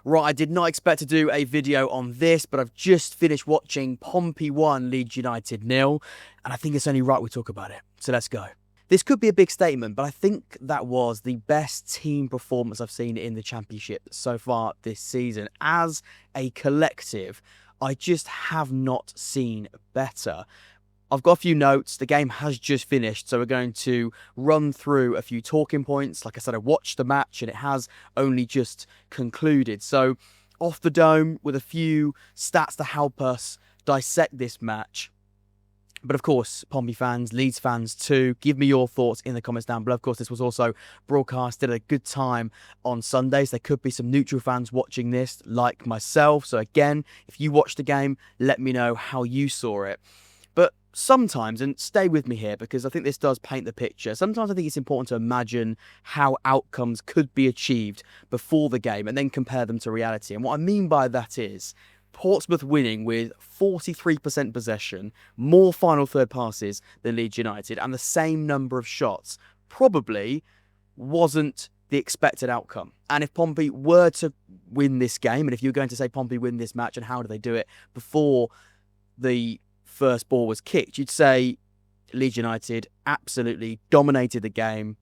Right, I did not expect to do a video on this, but I've just finished watching Pompey 1, Leeds United 0, and I think it's only right we talk about it. So let's go. This could be a big statement, but I think that was the best team performance I've seen in the Championship so far this season. As a collective, I just have not seen better. I've got a few notes. The game has just finished, so we're going to run through a few talking points. Like I said, I watched the match and it has only just concluded. So off the dome with a few stats to help us dissect this match. But of course, Pompey fans, Leeds fans too, give me your thoughts in the comments down below. Of course, this was also broadcasted at a good time on Sundays. There could be some neutral fans watching this, like myself. So again, if you watched the game, let me know how you saw it. But sometimes, and stay with me here because I think this does paint the picture, sometimes I think it's important to imagine how outcomes could be achieved before the game and then compare them to reality. And what I mean by that is Portsmouth winning with 43% possession, more final third passes than Leeds United, and the same number of shots probably wasn't the expected outcome. And if Pompey were to win this game, and if you're going to say Pompey win this match and how do they do it before the first ball was kicked, you'd say Leeds United absolutely dominated the game.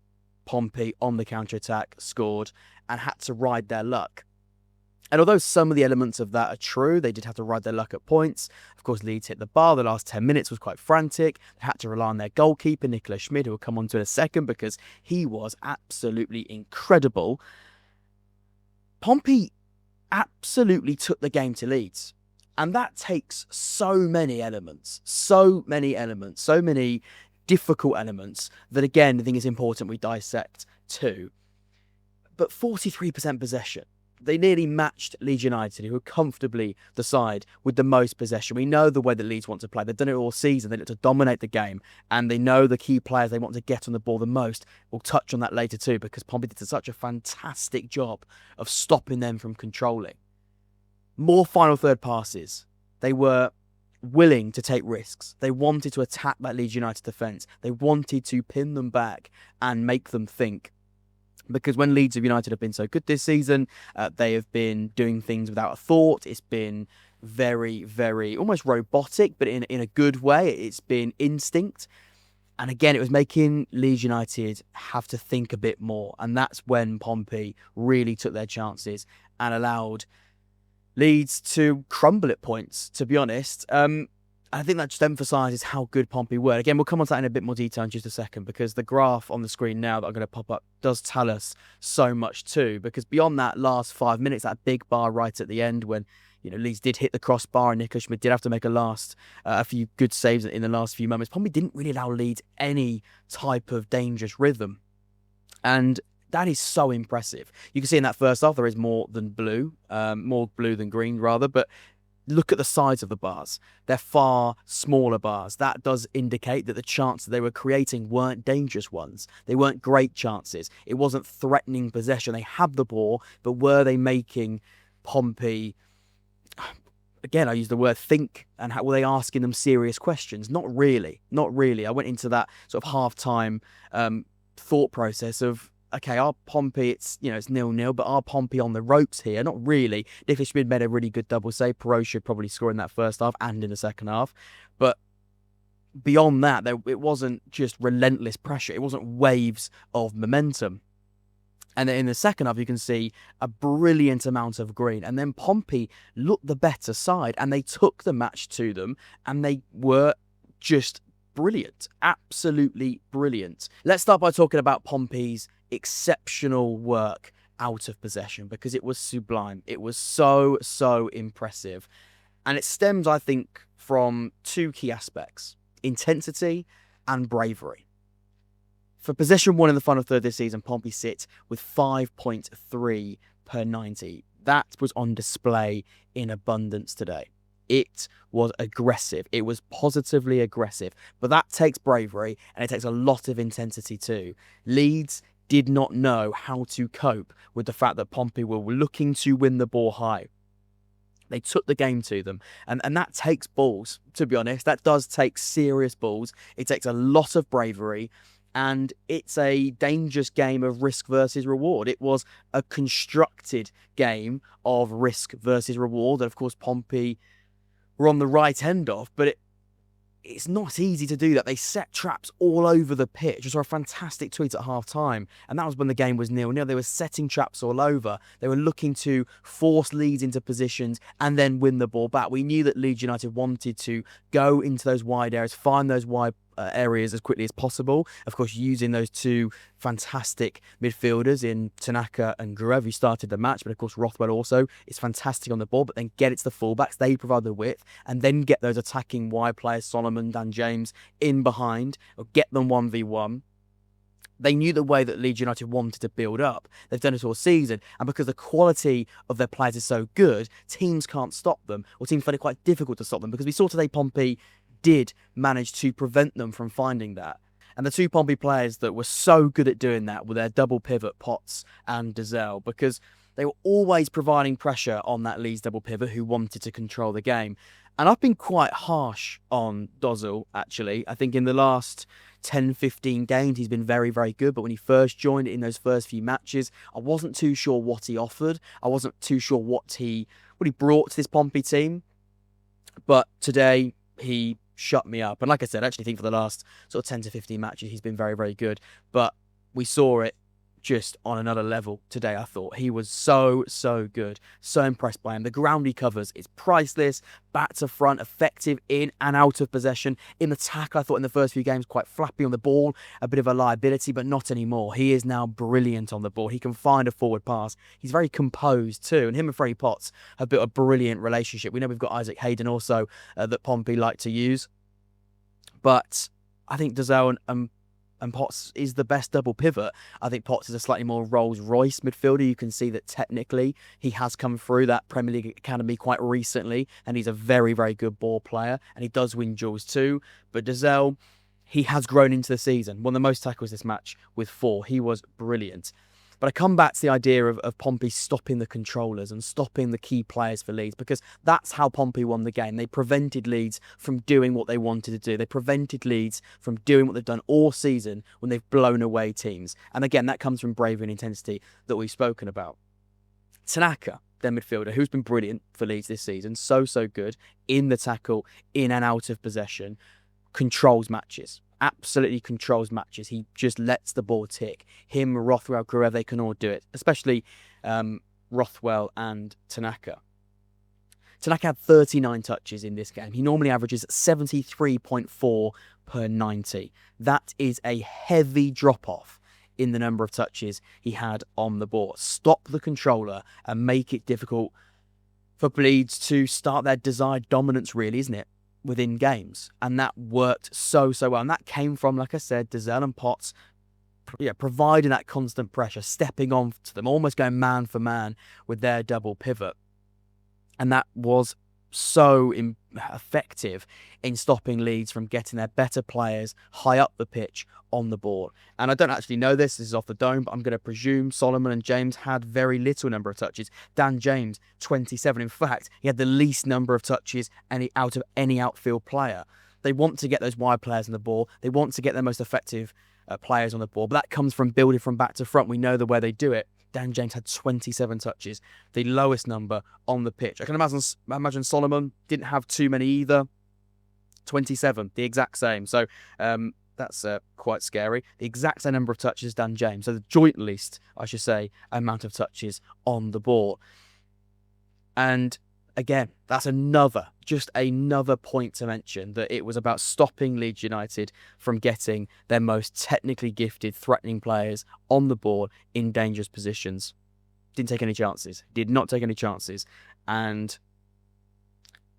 Pompey on the counter-attack scored and had to ride their luck. And although some of the elements of that are true, they did have to ride their luck at points. Of course, Leeds hit the bar. The last 10 minutes was quite frantic. They had to rely on their goalkeeper, Nicholas Schmid, who we'll come on to in a second because he was absolutely incredible. Pompey absolutely took the game to Leeds. And that takes so many elements, so many difficult elements that, again, I think it's important we dissect too. But 43% possession. They nearly matched Leeds United, who are comfortably the side with the most possession. We know the way that Leeds want to play. They've done it all season. They look to dominate the game, and they know the key players they want to get on the ball the most. We'll touch on that later too, because Pompey did such a fantastic job of stopping them from controlling. More final third passes. They were willing to take risks. They wanted to attack that Leeds United defence. They wanted to pin them back and make them think. Because when Leeds United have been so good this season, they have been doing things without a thought. It's been very, very almost robotic, but in a good way. It's been instinct. And again, it was making Leeds United have to think a bit more. And that's when Pompey really took their chances and allowed Leeds to crumble at points, to be honest. I think that just emphasises how good Pompey were. Again, we'll come on to that in a bit more detail in just a second, because the graph on the screen now that I'm going to pop up does tell us so much too. Because beyond that last 5 minutes, that big bar right at the end when Leeds did hit the crossbar and Nicholas Schmid did have to make a few good saves in the last few moments, Pompey didn't really allow Leeds any type of dangerous rhythm. And that is so impressive. You can see in that first half there is more than blue, more blue than green rather, but look at the size of the bars. They're far smaller bars. That does indicate that the chances they were creating weren't dangerous ones. They weren't great chances. It wasn't threatening possession. They had the ball, but were they making Pompey, again, I use the word think, and were they asking them serious questions? Not really. Not really. I went into that sort of half-time thought process of, okay, are Pompey, it's 0-0, but are Pompey on the ropes here? Not really. Nicholas Schmid made a really good double save. Perot should probably score in that first half and in the second half. But beyond that, it wasn't just relentless pressure. It wasn't waves of momentum. And then in the second half, you can see a brilliant amount of green. And then Pompey looked the better side, and they took the match to them, and they were just brilliant. Absolutely brilliant. Let's start by talking about Pompey's exceptional work out of possession, because it was sublime. It was so impressive. And it stems, I think, from two key aspects: intensity and bravery. For possession won in the final third this season, Pompey sit with 5.3 per 90. That was on display in abundance today. It was aggressive. It was positively aggressive. But that takes bravery, and it takes a lot of intensity too. Leeds did not know how to cope with the fact that Pompey were looking to win the ball high. They took the game to them. And that takes balls, to be honest. That does take serious balls. It takes a lot of bravery. And it's a dangerous game of risk versus reward. It was a constructed game of risk versus reward. And of course, Pompey were on the right end of, but it's not easy to do that. They set traps all over the pitch. I saw a fantastic tweet at half-time, and that was when the game was 0-0. They were setting traps all over. They were looking to force Leeds into positions and then win the ball back. We knew that Leeds United wanted to go into those wide areas, find those wide areas as quickly as possible. Of course, using those two fantastic midfielders in Tanaka and Gruev, who started the match, but of course Rothwell also is fantastic on the ball, but then get it to the fullbacks. They provide the width, and then get those attacking wide players, Solomon, Dan James, in behind, or get them 1v1. They knew the way that Leeds United wanted to build up. They've done it all season. And because the quality of their players is so good, teams can't stop them, or teams find it quite difficult to stop them. Because we saw today Pompey did manage to prevent them from finding that. And the two Pompey players that were so good at doing that were their double pivot, Potts and Dazelle, because they were always providing pressure on that Leeds double pivot who wanted to control the game. And I've been quite harsh on Dozell, actually. I think in the last 10, 15 games, he's been very, very good. But when he first joined in those first few matches, I wasn't too sure what he offered. I wasn't too sure what he brought to this Pompey team. But today, he shut me up. And like I said, I actually think for the last sort of 10 to 15 matches, he's been very, very good. But we saw it just on another level today, I thought. He was so, so good. So impressed by him. The ground he covers is priceless. Back to front, effective in and out of possession. In the tackle, I thought in the first few games, quite flappy on the ball. A bit of a liability, but not anymore. He is now brilliant on the ball. He can find a forward pass. He's very composed too. And him and Freddie Potts have built a brilliant relationship. We know we've got Isaac Hayden also that Pompey like to use. But I think Dazelle and Potts is the best double pivot. I think Potts is a slightly more Rolls-Royce midfielder. You can see that technically he has come through that Premier League academy quite recently, and he's a very, very good ball player, and he does win duels too. But Dazelle, he has grown into the season. Won the most tackles this match with 4. He was brilliant. But I come back to the idea of Pompey stopping the controllers and stopping the key players for Leeds, because that's how Pompey won the game. They prevented Leeds from doing what they wanted to do. They prevented Leeds from doing what they've done all season when they've blown away teams. And again, that comes from bravery and intensity that we've spoken about. Tanaka, their midfielder, who's been brilliant for Leeds this season, so good in the tackle, in and out of possession, controls matches. Absolutely controls matches. He just lets the ball tick. Him, Rothwell, Gruev, they can all do it. Especially Rothwell and Tanaka. Tanaka had 39 touches in this game. He normally averages 73.4 per 90. That is a heavy drop-off in the number of touches he had on the ball. Stop the controller and make it difficult for Leeds to start their desired dominance, really, isn't it? Within games, and that worked so well, and that came from, like I said, Dazelle and Potts providing that constant pressure, stepping on to them, almost going man for man with their double pivot, and that was so effective in stopping Leeds from getting their better players high up the pitch on the ball. And I don't actually know this is off the dome, but I'm going to presume Solomon and James had very little number of touches. Dan James, 27. In fact, he had the least number of touches out of any outfield player. They want to get those wide players on the ball. They want to get their most effective players on the ball, but that comes from building from back to front. We know the way they do it. Dan James had 27 touches, the lowest number on the pitch. I can imagine Solomon didn't have too many either. 27, the exact same. So that's quite scary. The exact same number of touches as Dan James. So the joint least, I should say, amount of touches on the ball. And again, that's just another point to mention, that it was about stopping Leeds United from getting their most technically gifted, threatening players on the ball in dangerous positions. Didn't take any chances. Did not take any chances. And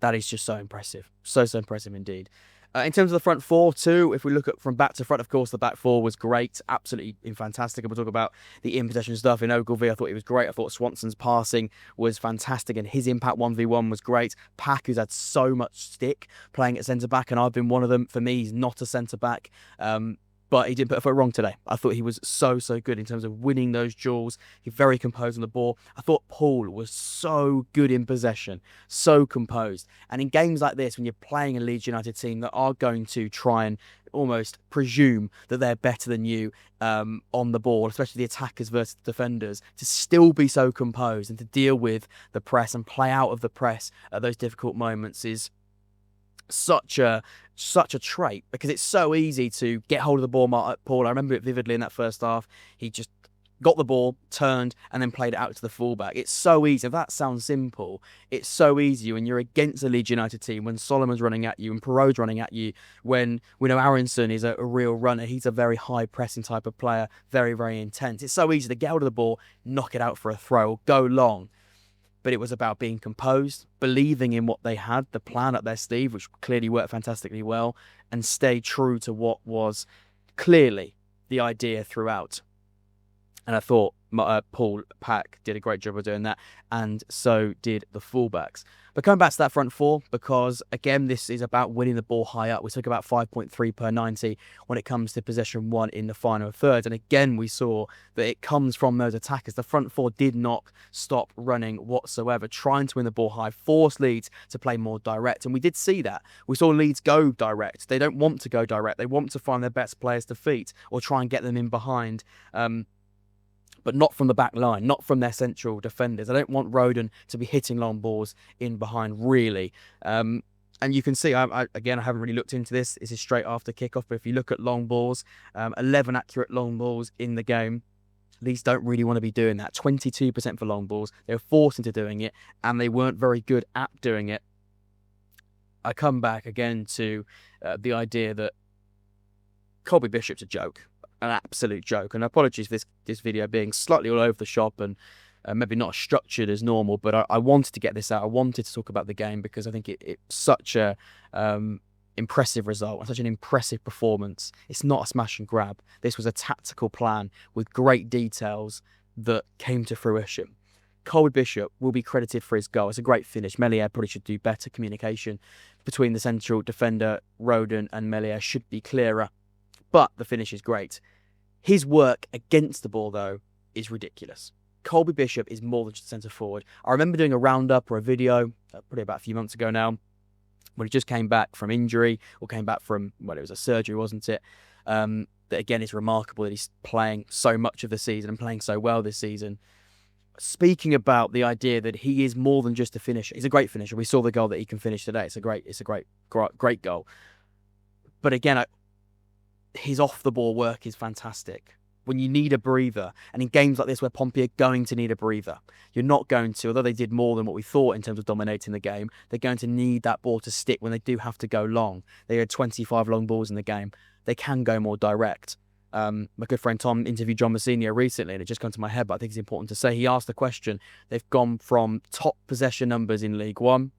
that is just so impressive. So impressive indeed. In terms of the front four too, if we look at from back to front, of course, the back four was great. Absolutely fantastic. And we'll talk about the in-possession stuff. In Ogilvie, I thought he was great. I thought Swanson's passing was fantastic and his impact 1v1 was great. Pack, who's had so much stick playing at centre-back, and I've been one of them. For me, he's not a centre-back. But he didn't put a foot wrong today. I thought he was so good in terms of winning those duels. He's very composed on the ball. I thought Paul was so good in possession, so composed. And in games like this, when you're playing a Leeds United team that are going to try and almost presume that they're better than you on the ball, especially the attackers versus the defenders, to still be so composed and to deal with the press and play out of the press at those difficult moments is such a trait, because it's so easy to get hold of the ball. Paul, I remember it vividly in that first half. He just got the ball, turned, and then played it out to the fullback. It's so easy. If that sounds simple, it's so easy when you're against a Leeds United team, when Solomon's running at you and Perraud's running at you, when we know Aronson is a real runner. He's a very high pressing type of player, very, very intense. It's so easy to get hold of the ball, knock it out for a throw, or go long. But it was about being composed, believing in what they had, the plan up their sleeve, which clearly worked fantastically well, and stay true to what was clearly the idea throughout. And I thought Paul Pack did a great job of doing that, and so did the fullbacks. But coming back to that front four, because again, this is about winning the ball high up. We took about 5.3 per 90 when it comes to possession one in the final third. And again, we saw that it comes from those attackers. The front four did not stop running whatsoever, trying to win the ball high, force Leeds to play more direct. And we did see that. We saw Leeds go direct. They don't want to go direct. They want to find their best players to feet or try and get them in behind. But not from the back line, not from their central defenders. I don't want Roden to be hitting long balls in behind, really. And you can see, again, I haven't really looked into this. This is straight after kickoff, but if you look at long balls, 11 accurate long balls in the game. Leeds don't really want to be doing that. 22% for long balls. They were forced into doing it, and they weren't very good at doing it. I come back again to the idea that Colby Bishop's a joke. An absolute joke, and apologies for this video being slightly all over the shop and maybe not as structured as normal, but I wanted to get this out. I wanted to talk about the game because I think it's such a impressive result and such an impressive performance. It's not a smash and grab. This was a tactical plan with great details that came to fruition. Colby Bishop will be credited for his goal. It's a great finish. Meslier probably should do better. Communication between the central defender, Roden, and Meslier should be clearer. But the finish is great. His work against the ball, though, is ridiculous. Colby Bishop is more than just a centre forward. I remember doing a roundup or a video, probably about a few months ago now, when he just came back from injury, or came back from, well, it was a surgery, wasn't it? That again is remarkable that he's playing so much of the season and playing so well this season. Speaking about the idea that he is more than just a finisher. He's a great finisher. We saw the goal that he can finish today. It's a great goal. But again, his off-the-ball work is fantastic. When you need a breather, and in games like this where Pompey are going to need a breather, you're not going to, although they did more than what we thought in terms of dominating the game, they're going to need that ball to stick when they do have to go long. They had 25 long balls in the game. They can go more direct. My good friend Tom interviewed John Mousinho recently, and it just came to my head, but I think it's important to say. He asked the question, they've gone from top possession numbers in League One,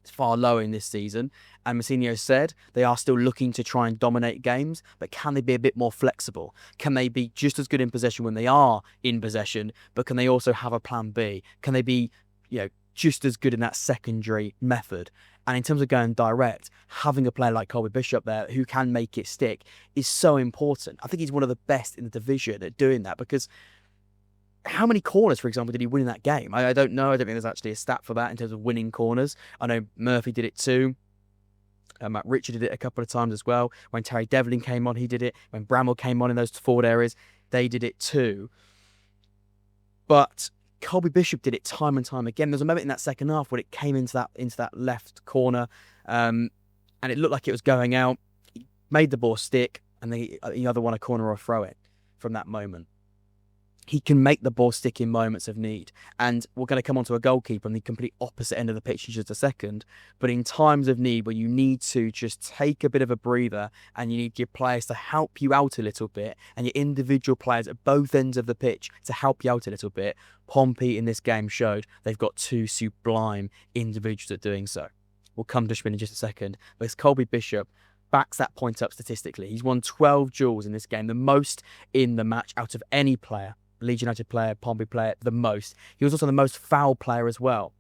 it's far lower in this season, and Mousinho said they are still looking to try and dominate games, but can they be a bit more flexible? Can they be just as good in possession when they are in possession, but can they also have a plan B? Can they be, just as good in that secondary method? And in terms of going direct, having a player like Colby Bishop there who can make it stick is so important. I think he's one of the best in the division at doing that, because how many corners, for example, did he win in that game? I don't know. I don't think there's actually a stat for that in terms of winning corners. I know Murphy did it too. Matt Richard did it a couple of times as well. When Terry Devlin came on, he did it. When Bramall came on in those forward areas, they did it too. But Colby Bishop did it time and time again. There's a moment in that second half when it came into that left corner, and it looked like it was going out. He made the ball stick, and he either won a corner or throw it from that moment. He can make the ball stick in moments of need. And we're going to come on to a goalkeeper on the complete opposite end of the pitch in just a second. But in times of need, where you need to just take a bit of a breather and you need your players to help you out a little bit, and your individual players at both ends of the pitch to help you out a little bit, Pompey in this game showed they've got two sublime individuals at doing so. We'll come to Schmin in just a second. But it's Colby Bishop backs that point up statistically. He's won 12 duels in this game, the most in the match out of any player. Leeds United player, Pompey player, the most. He was also the most foul player as well.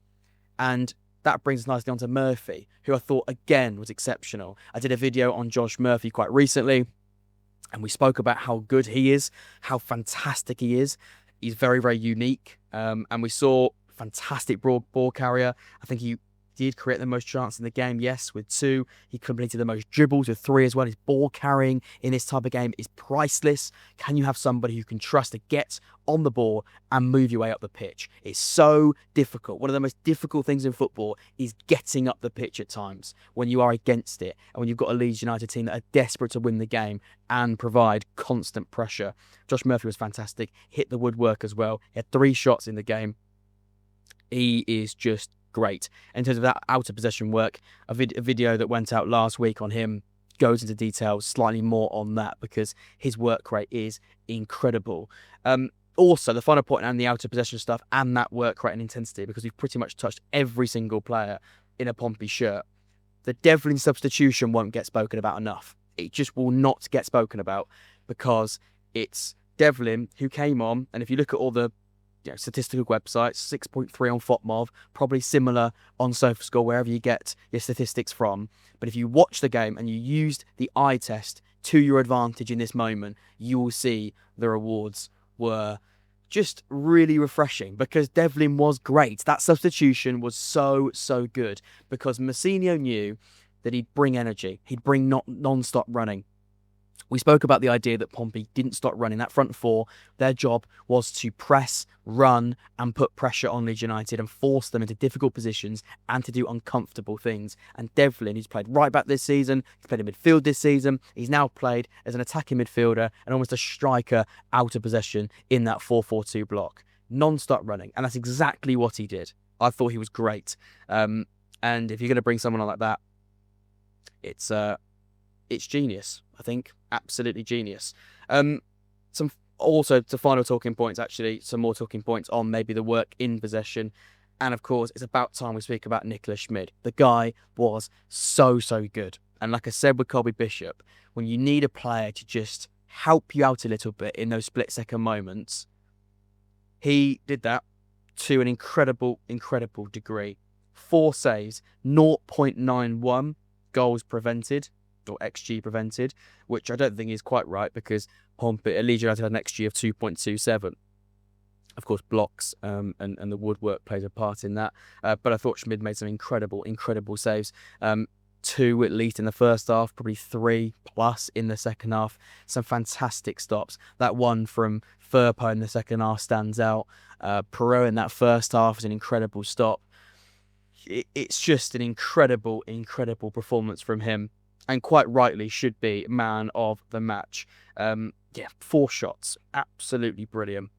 And that brings us nicely on to Murphy, who I thought, again, was exceptional. I did a video on Josh Murphy quite recently, and we spoke about how good he is, how fantastic he is. He's very, very unique. And we saw fantastic broad ball carrier. I think he did create the most chances in the game, yes, with 2. He completed the most dribbles with 3 as well. His ball carrying in this type of game is priceless. Can you have somebody who can trust to get on the ball and move your way up the pitch? It's so difficult. One of the most difficult things in football is getting up the pitch at times when you are against it and when you've got a Leeds United team that are desperate to win the game and provide constant pressure. Josh Murphy was fantastic. Hit the woodwork as well. He had 3 shots in the game. He is just great. In terms of that out of possession work, a video that went out last week on him goes into detail slightly more on that because his work rate is incredible. Also, the final point and the out of possession stuff and that work rate and intensity, because we've pretty much touched every single player in a Pompey shirt. The Devlin substitution won't get spoken about enough. It just will not get spoken about because it's Devlin who came on, and if you look at all the statistical websites, 6.3 on FOTMOV, probably similar on SofaScore, wherever you get your statistics from. But if you watch the game and you used the eye test to your advantage in this moment, you will see the rewards were just really refreshing because Devlin was great. That substitution was so good because Mousinho knew that he'd bring energy. He'd bring non-stop running. We spoke about the idea that Pompey didn't stop running. That front 4, their job was to press, run, and put pressure on Leeds United and force them into difficult positions and to do uncomfortable things. And Devlin, who's played right back this season, he's played in midfield this season, he's now played as an attacking midfielder and almost a striker out of possession in that 4-4-2 block. Non-stop running. And that's exactly what he did. I thought he was great. And if you're going to bring someone on like that, it's genius, I think. Absolutely genius. Some also to final talking points, actually, some more talking points on maybe the work in possession. And of course, it's about time we speak about Nicholas Schmid. The guy was so good. And like I said with Colby Bishop, when you need a player to just help you out a little bit in those split-second moments, he did that to an incredible degree. 4 saves, 0.91 goals prevented, or XG prevented, which I don't think is quite right because Leeds United had an XG of 2.27. Of course, blocks and the woodwork plays a part in that. But I thought Schmid made some incredible saves. 2 at least in the first half, probably 3 plus in the second half. Some fantastic stops. That one from Firpo in the second half stands out. Perot in that first half is an incredible stop. It's just an incredible performance from him. And quite rightly should be man of the match. 4 shots, absolutely brilliant.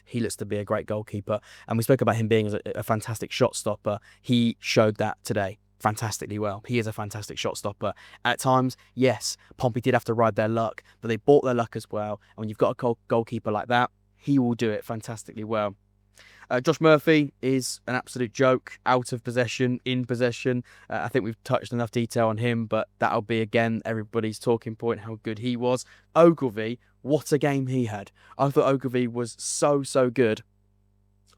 He looks to be a great goalkeeper. And we spoke about him being a fantastic shot stopper. He showed that today fantastically well. He is a fantastic shot stopper. At times, yes, Pompey did have to ride their luck, but they bought their luck as well. And when you've got a goalkeeper like that, he will do it fantastically well. Josh Murphy is an absolute joke, out of possession, in possession. I think we've touched enough detail on him, but that'll be, again, everybody's talking point, how good he was. Ogilvie, what a game he had. I thought Ogilvie was so good.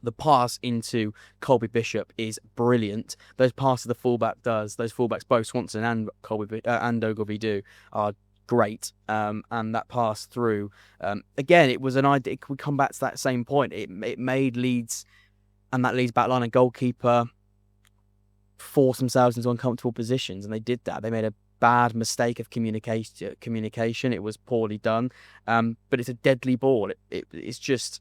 The pass into Colby Bishop is brilliant. Those passes the fullback does, those fullbacks, both Swanson and Ogilvie do, are great. And that pass through, again, it was an idea. We come back to that same point. It made Leeds and that Leeds backline and goalkeeper force themselves into uncomfortable positions, and they did that. They made a bad mistake of communication. It was poorly done, but it's a deadly ball. It's just,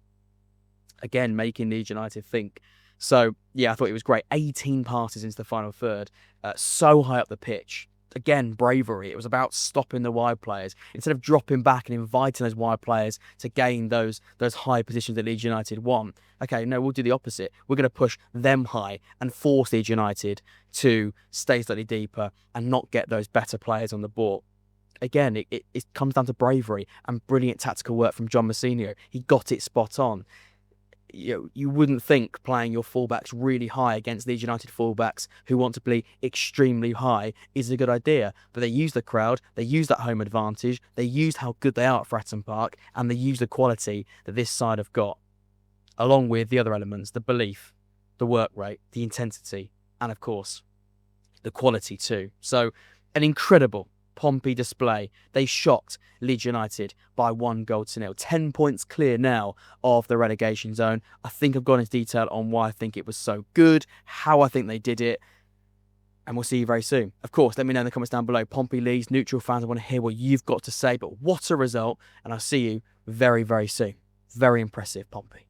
again, making Leeds United think. So yeah, I thought it was great. 18 passes into the final third, so high up the pitch. Again, bravery. It was about stopping the wide players instead of dropping back and inviting those wide players to gain those high positions that Leeds United want. Okay, no, we'll do the opposite. We're going to push them high and force Leeds United to stay slightly deeper and not get those better players on the ball. Again, it comes down to bravery and brilliant tactical work from John Mousinho. He got it spot on. You wouldn't think playing your fullbacks really high against Leeds United fullbacks who want to play extremely high is a good idea. But they use the crowd, they use that home advantage, they used how good they are at Fratton Park, and they use the quality that this side have got, along with the other elements, the belief, the work rate, the intensity, and of course, the quality too. So, an incredible Pompey display. They shocked Leeds United by 1-0. 10 points clear now of the relegation zone. I think I've gone into detail on why I think it was so good, how I think they did it, and we'll see you very soon. Of course, let me know in the comments down below. Pompey, Leeds, neutral fans, I want to hear what you've got to say, but what a result, and I'll see you very, very soon. Very impressive, Pompey.